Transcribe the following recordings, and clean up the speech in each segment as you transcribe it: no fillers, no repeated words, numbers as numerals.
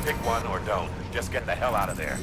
Pick one or don't. Just get the hell out of there.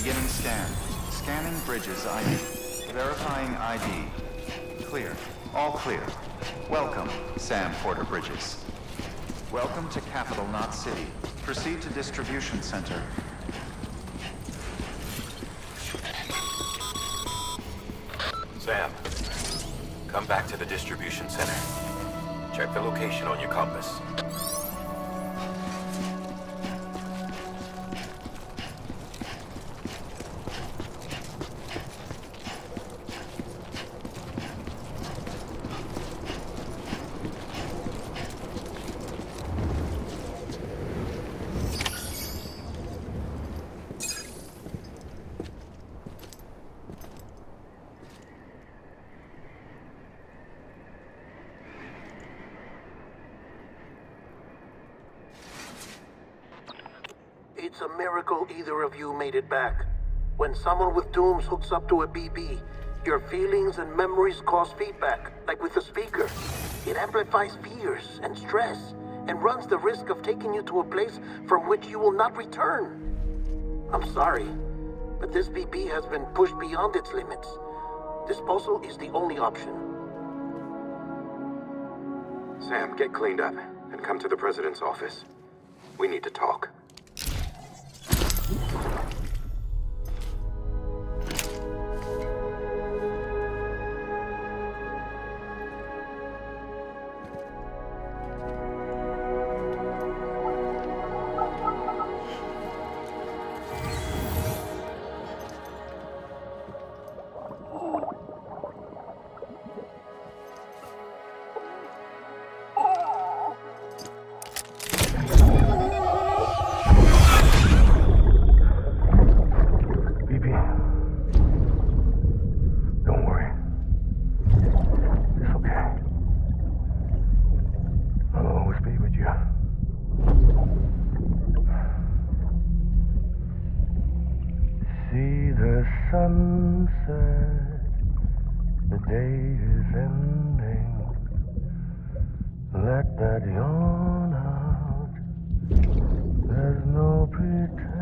Beginning scan. Scanning Bridges ID. Verifying ID. Clear. All clear. Welcome, Sam Porter Bridges. Welcome to Capital Knot City. Proceed to Distribution Center. Sam, come back to the distribution center. Check the location on your compass. It's a miracle either of you made it back. When someone with dooms hooks up to a BB, your feelings and memories cause feedback, like with a speaker. It amplifies fears and stress, and runs the risk of taking you to a place from which you will not return. I'm sorry, but this BB has been pushed beyond its limits. Disposal is the only option. Sam, get cleaned up and come to the President's office. We need to talk. Sunset, the day is ending. Let that yawn out. There's no pretending.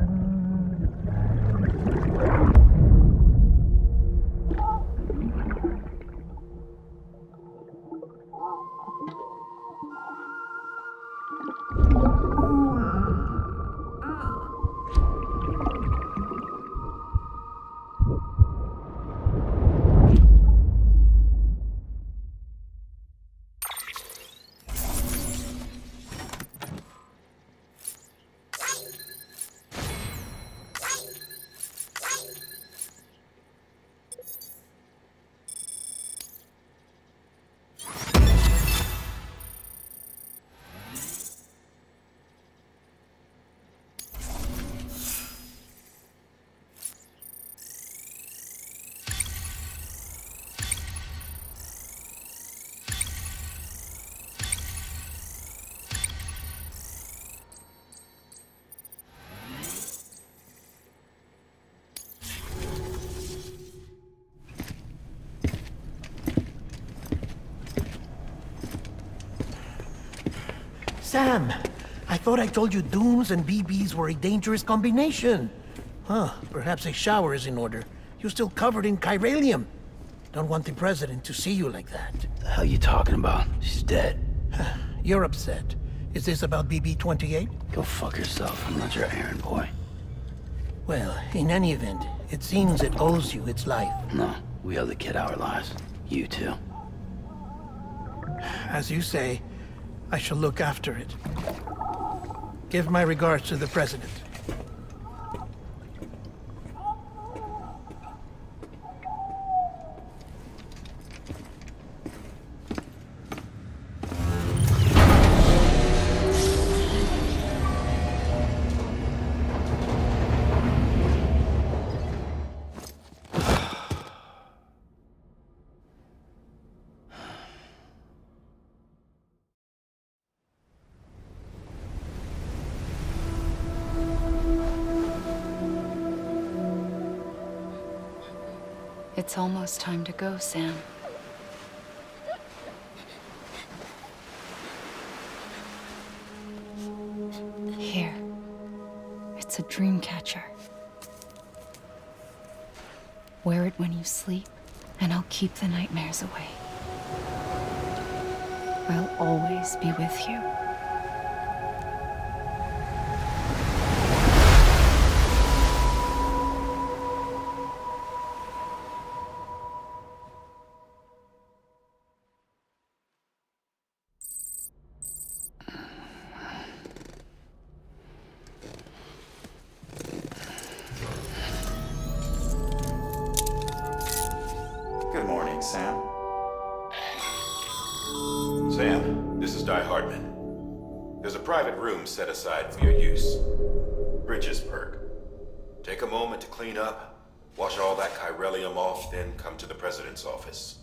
Sam, I thought I told you dooms and BBs were a dangerous combination. Huh, perhaps a shower is in order. You're still covered in chiralium. Don't want the President to see you like that. The hell you talking about? She's dead. You're upset. Is this about BB-28? Go fuck yourself. I'm not your errand boy. Well, in any event, it seems it owes you its life. No, we owe the kid our lives. You too. As you say, I shall look after it. Give my regards to the President. It's almost time to go, Sam. Here. It's a dream catcher. Wear it when you sleep, and I'll keep the nightmares away. I'll always be with you. Good morning, Sam. Sam, this is Di Hardman. There's a private room set aside for your use. Bridges perk. Take a moment to clean up, wash all that chiralium off, then come to the President's office.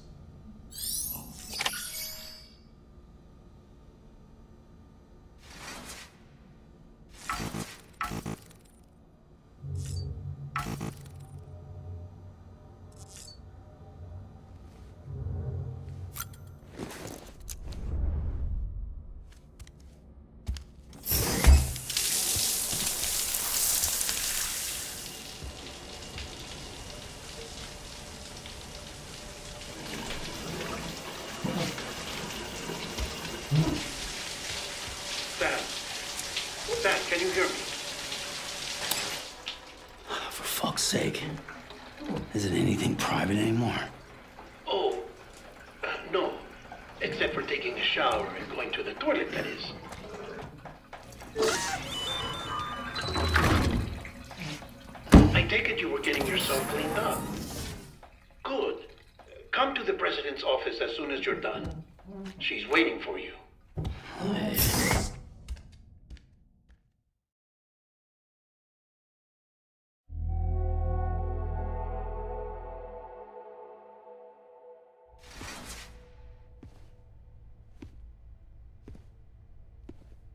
Sam, can you hear me? For fuck's sake. Isn't anything private anymore? Oh, no. Except for taking a shower and going to the toilet, that is. I take it you were getting yourself cleaned up. Good. Come to the President's office as soon as you're done. She's waiting for you.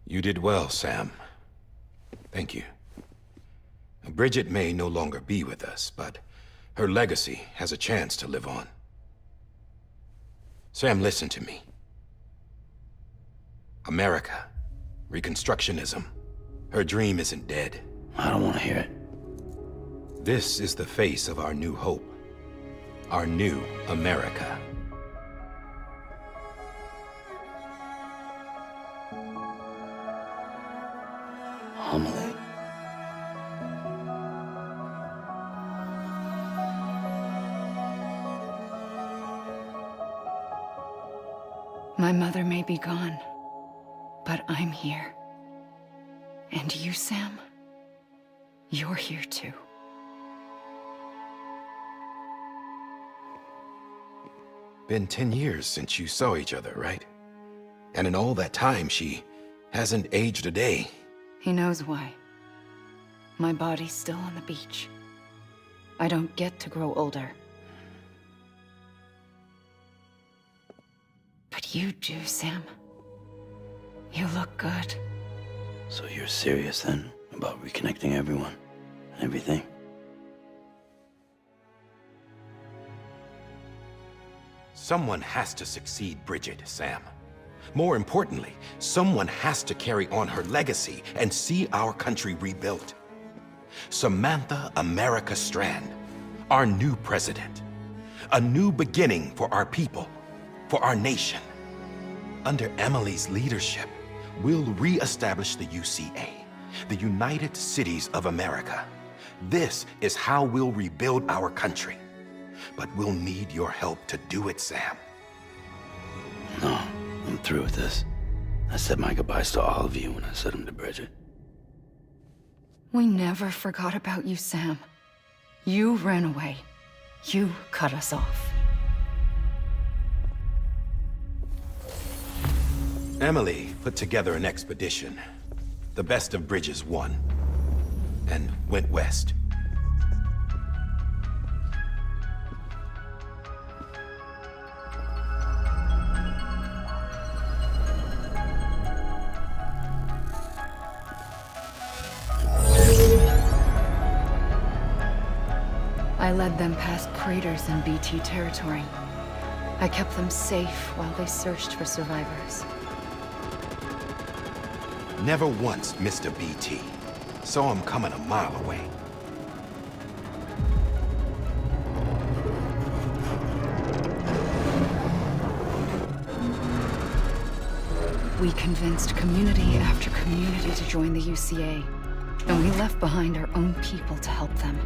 You did well, Sam. Thank you. Bridget may no longer be with us, but her legacy has a chance to live on. Sam, listen to me. America, Reconstructionism, her dream isn't dead. I don't want to hear it. This is the face of our new hope. Our new America. Homily. My mother may be gone, but I'm here. And you, Sam, you're here too. Been 10 years since you saw each other, right? And in all that time, she hasn't aged a day. He knows why. My body's still on the beach. I don't get to grow older. But you do, Sam. You look good. So you're serious then about reconnecting everyone and everything? Someone has to succeed Bridget, Sam. More importantly, someone has to carry on her legacy and see our country rebuilt. Samantha America Strand, our new president. A new beginning for our people, for our nation. Under Emily's leadership, we'll re-establish the UCA, the United Cities of America. This is how we'll rebuild our country. But we'll need your help to do it, Sam. No, I'm through with this. I said my goodbyes to all of you when I said them to Bridget. We never forgot about you, Sam. You ran away. You cut us off. Emily put together an expedition. The best of Bridges won. And went west. I led them past craters in BT territory. I kept them safe while they searched for survivors. Never once missed a BT. Saw him coming a mile away. We convinced community after community to join the UCA, and we left behind our own people to help them.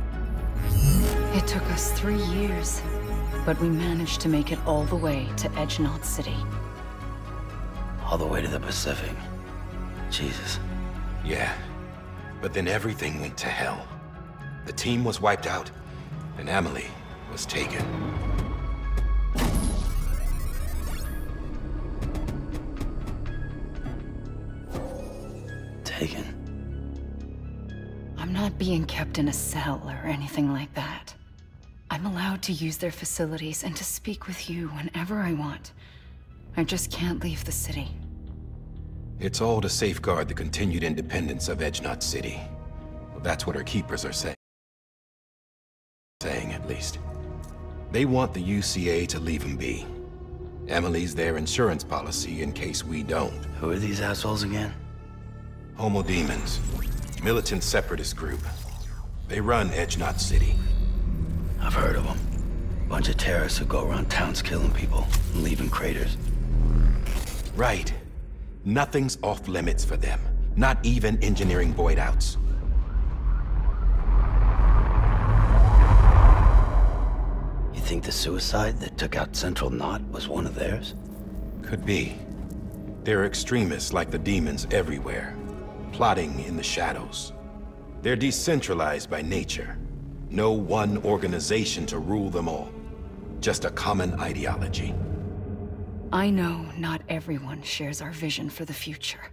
It took us 3 years, but we managed to make it all the way to Edge Knot City. All the way to the Pacific. Jesus. Yeah, but then everything went to hell. The team was wiped out, and Emily was taken. Taken? I'm not being kept in a cell or anything like that. I'm allowed to use their facilities and to speak with you whenever I want. I just can't leave the city. It's all to safeguard the continued independence of Edge Knot City. Well, that's what our keepers are saying. At least. They want the UCA to leave them be. Emily's their insurance policy in case we don't. Who are these assholes again? Homo Demons. Militant separatist group. They run Edge Knot City. I've heard of them. Bunch of terrorists who go around towns killing people and leaving craters. Right. Nothing's off limits for them. Not even engineering void outs. You think the suicide that took out Central Knot was one of theirs? Could be. There are extremists like the demons everywhere, plotting in the shadows. They're decentralized by nature. No one organization to rule them all. Just a common ideology. I know not everyone shares our vision for the future.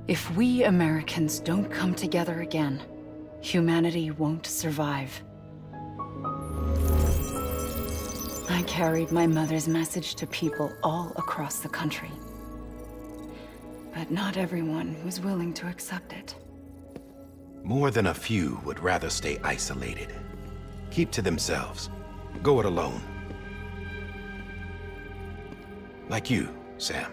If we Americans don't come together again, humanity won't survive. I carried my mother's message to people all across the country. But not everyone was willing to accept it. More than a few would rather stay isolated. Keep to themselves. Go it alone. Like you, Sam.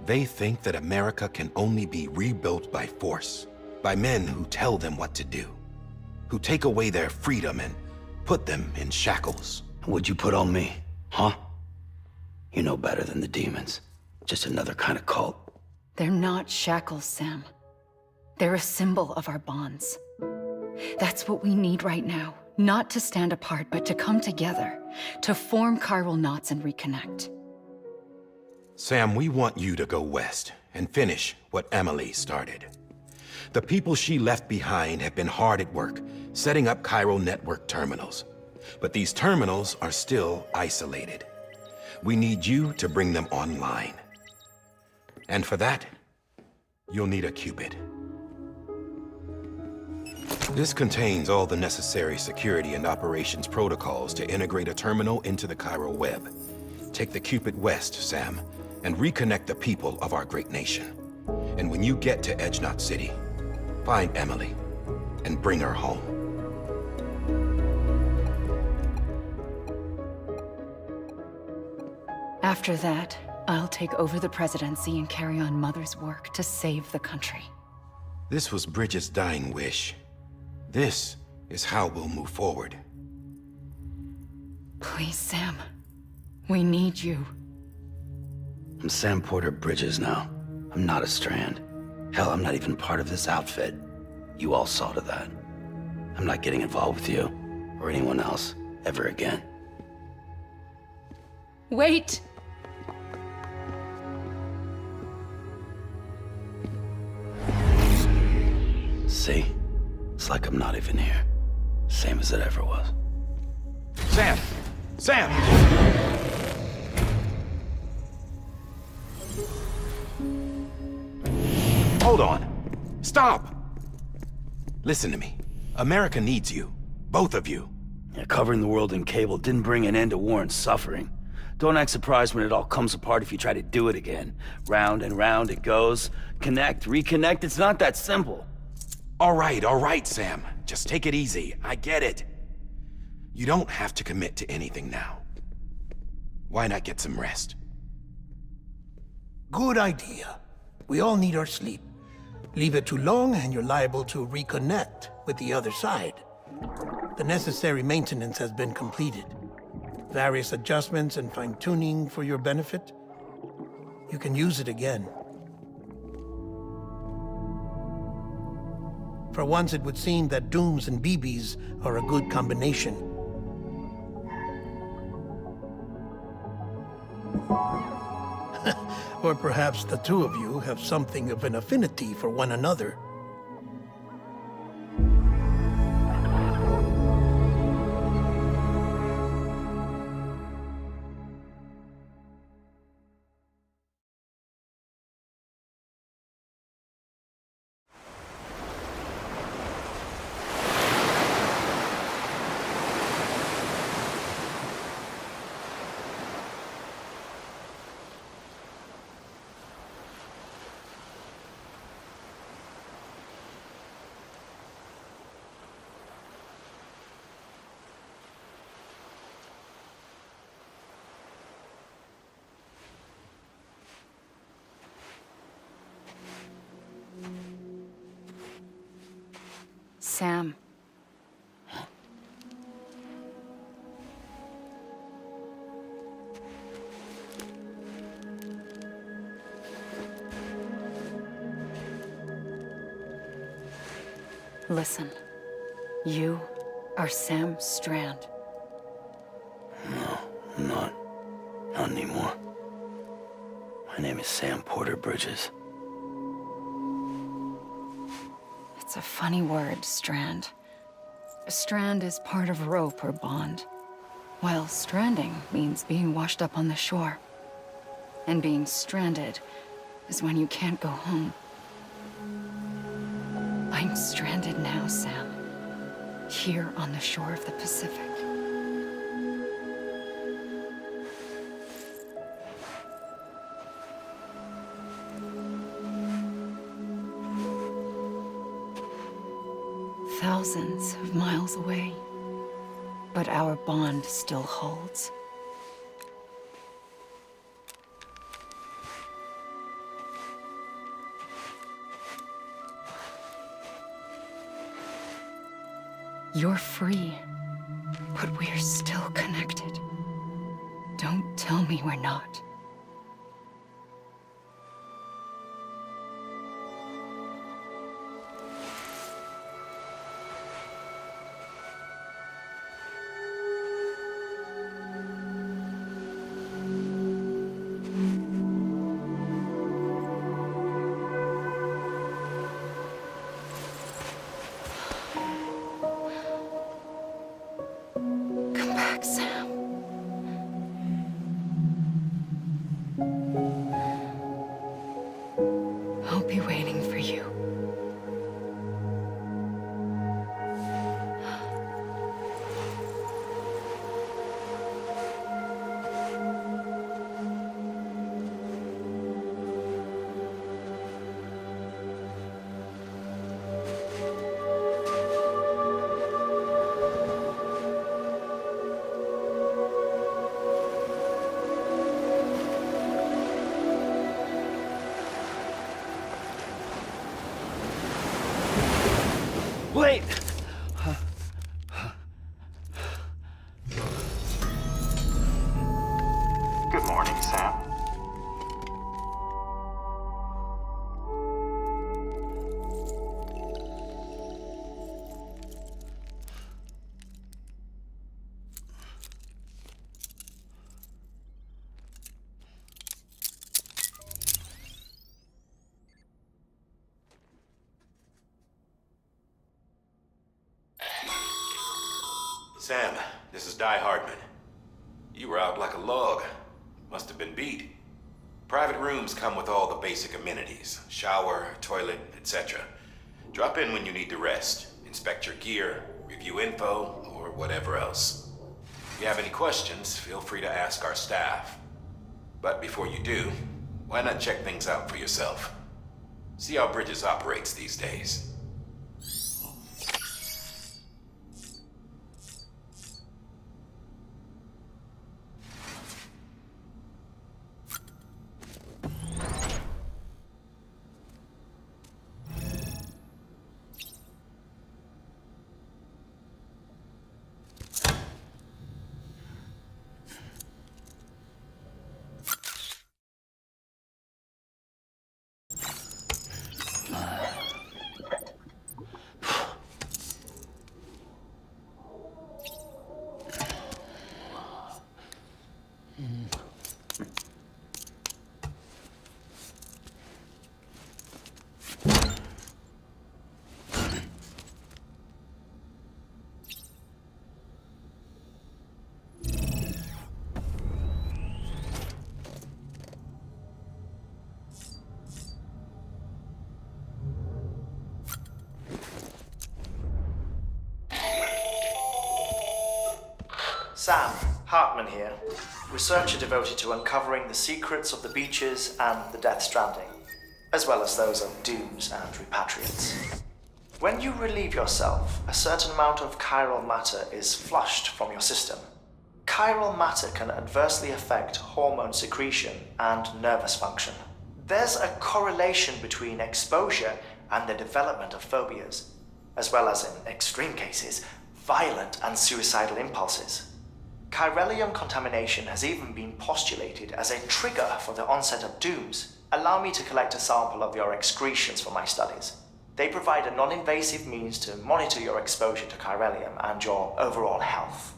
They think that America can only be rebuilt by force, by men who tell them what to do, who take away their freedom and put them in shackles. What'd you put on me, huh? You know better than the demons. Just another kind of cult. They're not shackles, Sam. They're a symbol of our bonds. That's what we need right now. Not to stand apart, but to come together, to form chiral knots and reconnect. Sam, we want you to go west and finish what Emily started. The people she left behind have been hard at work, setting up chiral network terminals. But these terminals are still isolated. We need you to bring them online. And for that, you'll need a Cupid. This contains all the necessary security and operations protocols to integrate a terminal into the chiral web. Take the Cupid west, Sam, and reconnect the people of our great nation. And when you get to Edge Knot City, find Emily and bring her home. After that, I'll take over the presidency and carry on Mother's work to save the country. This was Bridget's dying wish. This is how we'll move forward. Please, Sam. We need you. I'm Sam Porter Bridges now. I'm not a Strand. Hell, I'm not even part of this outfit. You all saw to that. I'm not getting involved with you, or anyone else, ever again. Wait! See? It's like I'm not even here. Same as it ever was. Sam! Sam! Hold on. Stop! Listen to me. America needs you. Both of you. Yeah, covering the world in cable didn't bring an end to war and suffering. Don't act surprised when it all comes apart if you try to do it again. Round and round it goes. Connect, reconnect, it's not that simple. All right, Sam. Just take it easy. I get it. You don't have to commit to anything now. Why not get some rest? Good idea. We all need our sleep. Leave it too long and you're liable to reconnect with the other side. The necessary maintenance has been completed. Various adjustments and fine-tuning for your benefit. you can use it again. For once, it would seem that Dooms and BBs are a good combination. Or perhaps the two of you have something of an affinity for one another. Sam. Listen. You are Sam Strand. No, I'm not. Not anymore. My name is Sam Porter Bridges. It's a funny word, strand. A strand is part of rope or bond, while stranding means being washed up on the shore. And being stranded is when you can't go home. I'm stranded now, Sam. Here on the shore of the Pacific. Thousands of miles away, but our bond still holds. You're free, but we're still connected. Don't tell me we're not. Come back, Sam. I'll be waiting for you. Wait! Good morning, Sam. Sam, this is Di Hardman. You were out like a log. Must have been beat. Private rooms come with all the basic amenities. Shower, toilet, etc. Drop in when you need to rest. Inspect your gear, review info, or whatever else. If you have any questions, feel free to ask our staff. But before you do, why not check things out for yourself? See how Bridges operates these days. Sam, Hartman here, researcher devoted to uncovering the secrets of the beaches and the Death Stranding, as well as those of dooms and repatriates. When you relieve yourself, a certain amount of chiral matter is flushed from your system. Chiral matter can adversely affect hormone secretion and nervous function. There's a correlation between exposure and the development of phobias, as well as, in extreme cases, violent and suicidal impulses. Chiralium contamination has even been postulated as a trigger for the onset of dooms. Allow me to collect a sample of your excretions for my studies. They provide a non-invasive means to monitor your exposure to chiralium and your overall health.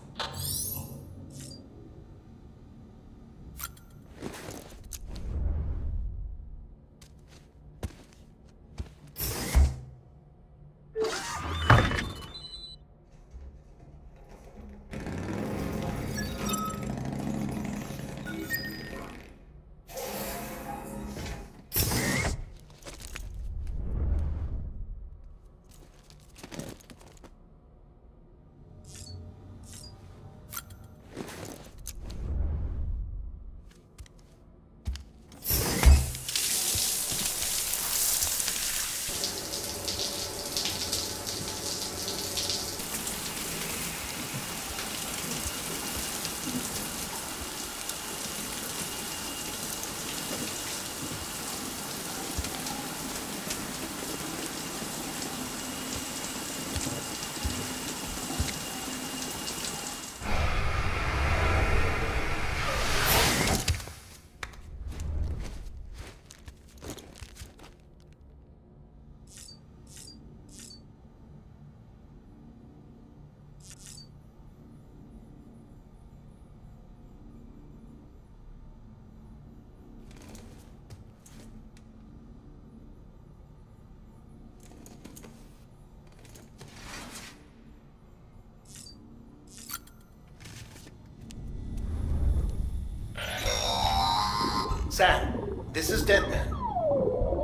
Sam, this is Deadman.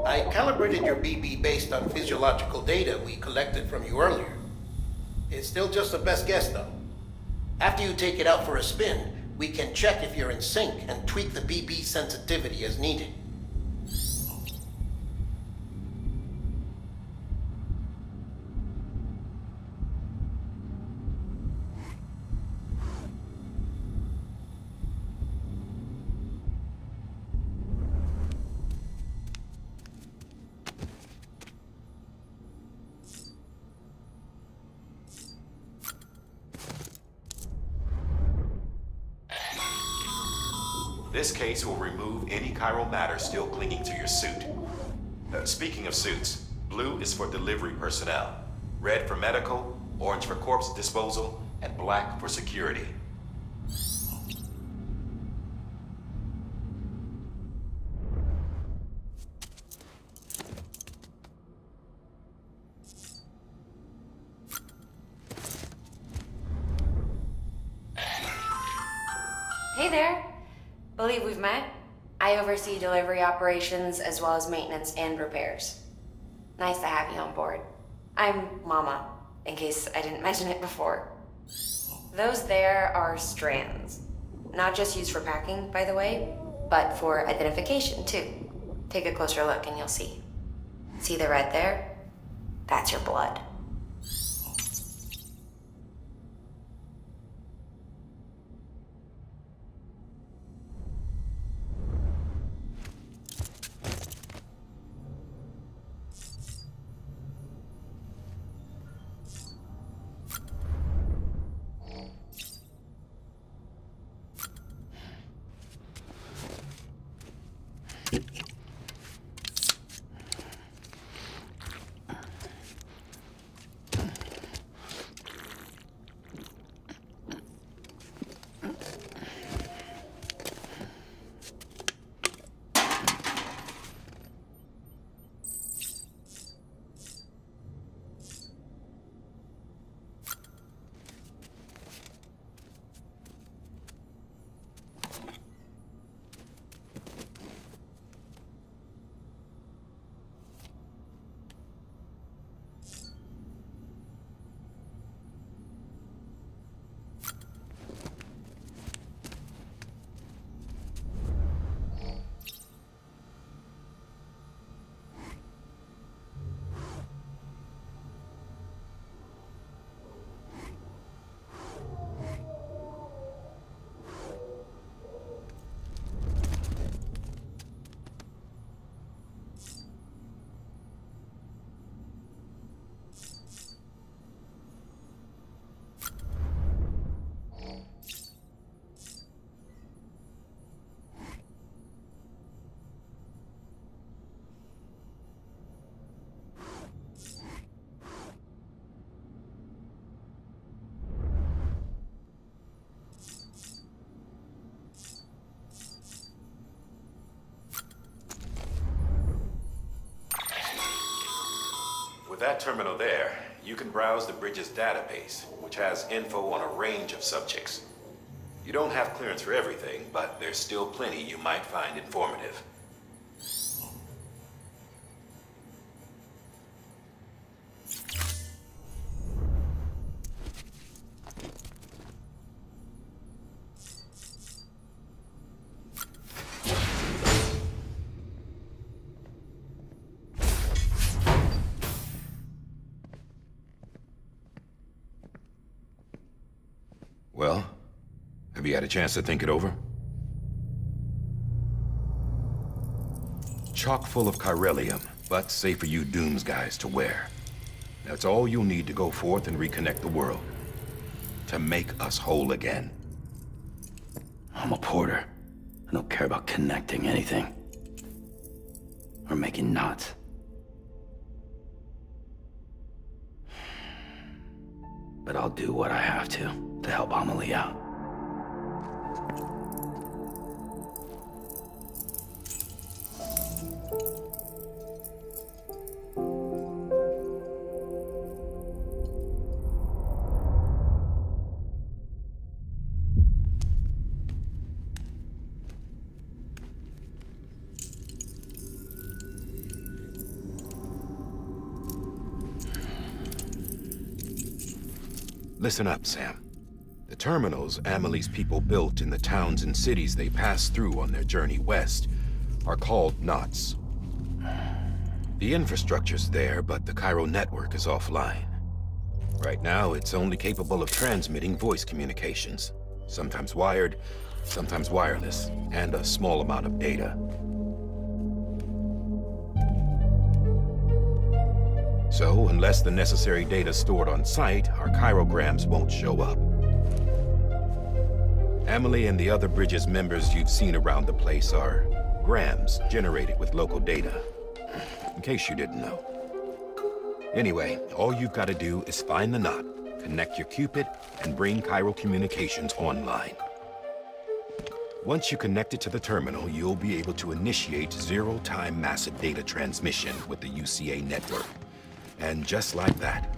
I calibrated your BB based on physiological data we collected from you earlier. It's still just a best guess, though. After you take it out for a spin, we can check if you're in sync and tweak the BB sensitivity as needed. This case will remove any chiral matter still clinging to your suit. Speaking of suits, blue is for delivery personnel, red for medical, orange for corpse disposal, and black for security. Hey there. Believe we've met. I oversee delivery operations as well as maintenance and repairs. Nice to have you on board. I'm Mama, in case I didn't mention it before. Those there are strands. Not just used for packing, by the way, but for identification too. Take a closer look and you'll see. See the red there? That's your blood. With that terminal there, you can browse the bridge's database, which has info on a range of subjects. You don't have clearance for everything, but there's still plenty you might find informative. Well, have you had a chance to think it over? Chock full of chiralium, but safe for you Dooms guys to wear. That's all you'll need to go forth and reconnect the world. To make us whole again. I'm a porter. I don't care about connecting anything. Or making knots. But I'll do what I have to help Amelie out. Listen up, Sam. The terminals Amelie's people built in the towns and cities they passed through on their journey west are called knots. The infrastructure's there, but the Cairo network is offline. Right now, it's only capable of transmitting voice communications, sometimes wired, sometimes wireless, and a small amount of data. So, unless the necessary data stored on site, our chirograms won't show up. Amelie and the other Bridges members you've seen around the place are grams generated with local data. In case you didn't know. Anyway, all you've got to do is find the knot, connect your Cupid, and bring Cairo communications online. Once you connect it to the terminal, you'll be able to initiate zero-time massive data transmission with the UCA network. And just like that,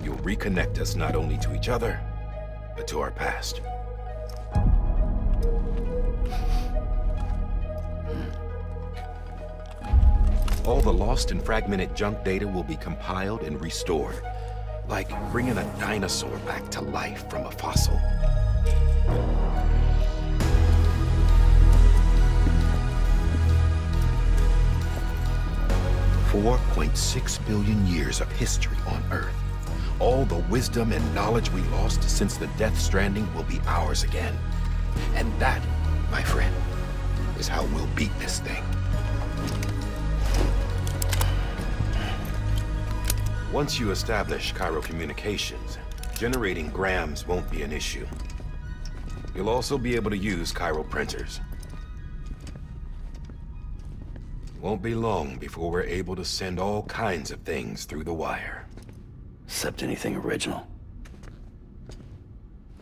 you'll reconnect us not only to each other, but to our past. All the lost and fragmented junk data will be compiled and restored, like bringing a dinosaur back to life from a fossil. 4.6 billion years of history on Earth. All the wisdom and knowledge we lost since the Death Stranding will be ours again. And that, my friend, is how we'll beat this thing. Once you establish Cairo communications, generating grams won't be an issue. You'll also be able to use Cairo printers. Won't be long before we're able to send all kinds of things through the wire. Except anything original.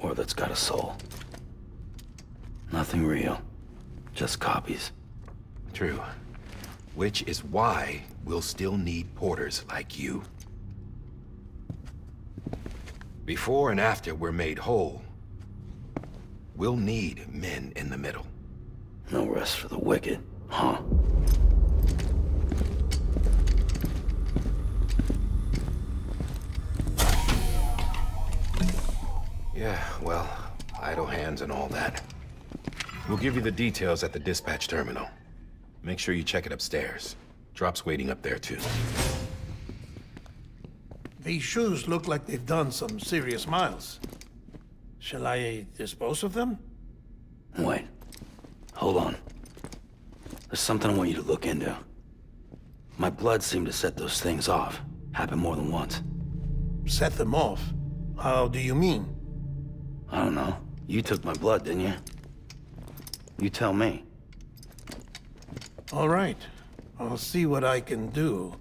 Or that's got a soul. Nothing real. Just copies. True. Which is why we'll still need porters like you. Before and after we're made whole, we'll need men in the middle. No rest for the wicked, huh? Yeah, well, idle hands and all that. We'll give you the details at the dispatch terminal. Make sure you check it upstairs. Drop's waiting up there, too. These shoes look like they've done some serious miles. Shall I dispose of them? Wait. Hold on. There's something I want you to look into. My blood seemed to set those things off. Happened more than once. Set them off? How do you mean? I don't know. You took my blood, didn't you? You tell me. All right. I'll see what I can do.